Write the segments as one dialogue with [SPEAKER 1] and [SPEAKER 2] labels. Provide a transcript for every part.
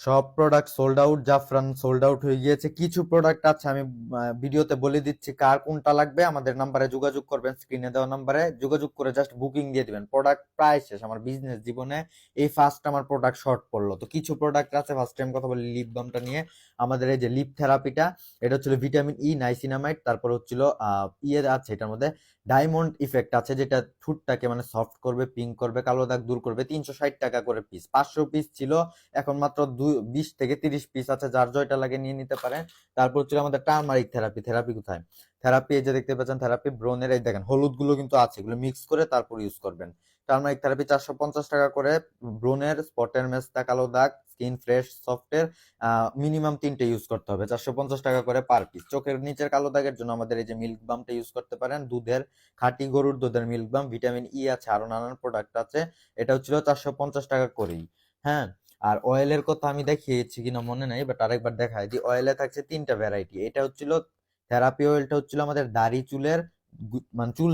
[SPEAKER 1] সব product sold out, জাফরান sold out হয়ে গিয়েছে। কিছু প্রোডাক্ট আছে, আমি ভিডিওতে বলে দিচ্ছি কার কোনটা লাগবে। আমাদের নাম্বারে যোগাযোগ করবেন, স্ক্রিনে দেওয়া নাম্বারে যোগাযোগ করে জাস্ট বুকিং দিয়ে দিবেন। প্রোডাক্ট প্রায় শেষ। আমার বিজনেস জীবনে এই ফার্স্ট আমার প্রোডাক্ট শর্ট পড়লো। তো কিছু প্রোডাক্ট আছে, ফার্স্ট টাইম কথা বলি লিপ বামটা নিয়ে। আমাদের এই যে লিপ থেরাপিটা, এটা হচ্ছিল ভিটামিন ই নাইসিনামাইড, তারপর হচ্ছিল ইয়ে আছে এটার মধ্যে ডায়মন্ড ইফেক্ট আছে, যেটা ঠোঁটটাকে মানে সফট করবে, পিঙ্ক করবে, কালো দাগ দূর করবে। 360 টাকা করে পিস, 500 পিস ছিল, এখন মাত্র 20 থেকে 30 পিস আছে, যার জয়টা লাগে নিয়ে নিতে পারেন। তারপর হচ্ছে আমাদের টার্মারিক থেরাপি। থেরাপি কোথায়? থেরাপি এই যে দেখতে পাচ্ছেন, থেরাপি ব্রণের, এই দেখেন হলুদ গুলো কিন্তু আছে, এগুলো মিক্স করে তারপর ইউজ করবেন। টার্মারিক থেরাপি 450 টাকা করে। ব্রণের, স্পটের, মেস্তা, কালো দাগ, স্কিন ফ্রেশ সফটের মিনিমাম 3টে ইউজ করতে হবে, 450 টাকা করে পার পিস। চোখের নিচের কালো দাগের জন্য আমাদের এই যে মিল্ক বামটা ইউজ করতে পারেন, দুধের, খাঁটি গরুর দুধের মিল্ক বাম, ভিটামিন ই আছে, আরো নানান প্রোডাক্ট আছে। এটা হচ্ছিল 450 টাকা করেই। হ্যাঁ, আর অয়েলের কথা আমি দেখিয়েছি কিনা মনে নাই, বাট আরেকবার দেখাই দিই। অয়েলে থাকছে 3টা ভ্যারাইটি। এটা হচ্ছিল থেরাপি অয়েলটা, হচ্ছিল আমাদের দাড়ি চুলের মানে চুল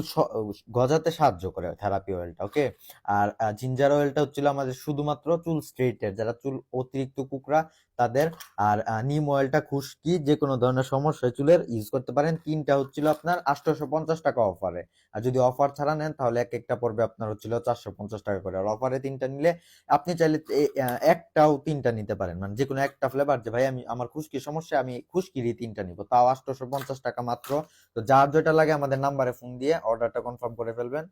[SPEAKER 1] গজাতে সাহায্য করে থেরাপি অয়েলটা, ওকে। আর জিঞ্জার অয়েলটা হচ্ছিল আমাদের শুধুমাত্র চুল স্ট্রেটের, যারা চুল অতিরিক্ত কুকড়া তাদের। আর নিম অয়েলটা খুশকি যে কোনো ধরনের সমস্যা চুলের ইউজ করতে পারেন। 3টা হচ্ছিল আপনার 850 টাকা অফারে। আর যদি অফার ছাড়া নেন তাহলে এক একটা পড়বে আপনার হচ্ছিল 450 টাকা করে। আর অফারে 3টা নিলে আপনি চাইলে একটাও 3টা নিতে পারেন, মানে যে কোনো একটা ফ্লেভার, যে ভাই আমি আমার খুশকির সমস্যা, আমি খুশকিরই 3টা নিবো, তাও 850 টাকা মাত্র। তো যার যেটা লাগে আমাদের নাম্বারে ফোন দিয়ে অর্ডারটা কনফার্ম করে ফেলবেন।